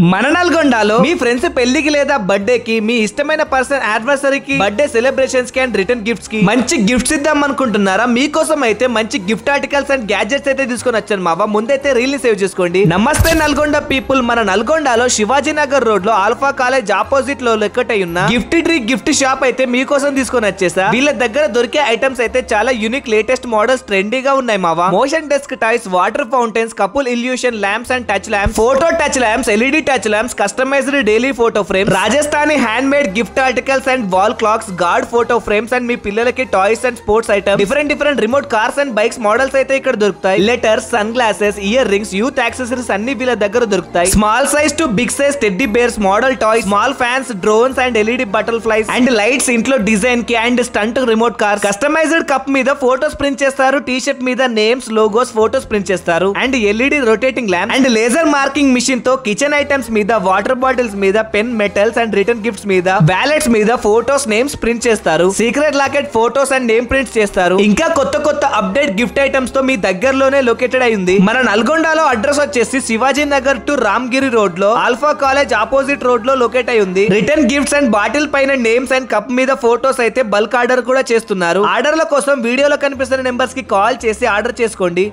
మన నల్గొండలో మీ ఫ్రెండ్స్ పెళ్లికి లేదా బర్త్డే కి మీ ఇష్టమైన పర్సన్ యానివర్సరీకి బర్త్డే సెలబ్రేషన్స్ కి అండ్ రిటర్న్ గిఫ్ట్స్ కి మంచి గిఫ్ట్స్ ఇద్దాం అనుకుంటున్నారా? మీకోసం అయితే మంచి గిఫ్ట్ ఆర్టికల్స్ అండ్ గ్యాడ్జెట్స్ అయితే తీసుకొని వచ్చాను మావా. ముందైతే రీల్ ని సేవ్ చేసుకోండి. నమస్తే నల్గొండ పీపుల్. మన నల్గొండలో శివాజీనగర్ రోడ్ లో ఆల్ఫా కాలేజ్ ఆపోజిట్ లో లెక్కటై ఉన్న గిఫ్ట్ ట్రీ గిఫ్ట్ షాప్ అయితే మీకోసం తీసుకొని వచ్చేసా. వీళ్ళ దగ్గర దొరికే ఐటమ్స్ అయితే చాలా యూనిక్ లేటెస్ట్ మోడల్స్ ట్రెండీగా ఉన్నాయి మావా. Motion desk toys, water fountains, couple illusion lamps and touch lamps, photo touch lamps, LED touch lamps, customized daily photo frame, Rajasthani handmade gift articles and wall clocks, guard photo frames and మీ పిల్లలకి toys and sports items, different remote cars and bikes models అయితే ఇక్కడ దొరుకుతాయి. Letters, sunglasses, earrings, youth accessories అన్ని వీళ్ళ దగ్గర దొరుకుతాయి. Small size to big size teddy bears, model toys, small fans, drones and LED butterflies and lights, ఇంట్లో design కి and stunt remote cars, customized cup మీద photos print చేస్తారు, T shirt మీద names, logos, photos print చేస్తారు and LED rotating lamp and laser marking machine తో kitchen items మీద, water bottles మీద, pen, metals and return gifts మీద, wallets మీద photos, names print చేస్తారు. Secret locket photos and name prints చేస్తారు. ఇంకా కొత్త అప్డేట్ గిఫ్ట్ ఐటమ్స్ తో మీ దగ్గరలోనే లొకేటెడ్ అయింది. మన నల్గొండలో అడ్రస్ వచ్చేసి శివాజీ నగర్ టు రామ్గిరి రోడ్ లో ఆల్ఫా కాలేజ్ ఆపోజిట్ రోడ్ లో లొకేట్ అయి ఉంది. రిటర్న్ గిఫ్ట్స్ అండ్ బాటిల్ పైన నేమ్స్ అండ్ కప్ మీద ఫోటోస్ అయితే బల్క్ ఆర్డర్ కూడా చేస్తున్నారు. ఆర్డర్ల కోసం వీడియోలో కనిపిస్తున్న నెంబర్స్ కి కాల్ చేసి ఆర్డర్ చేసుకోండి.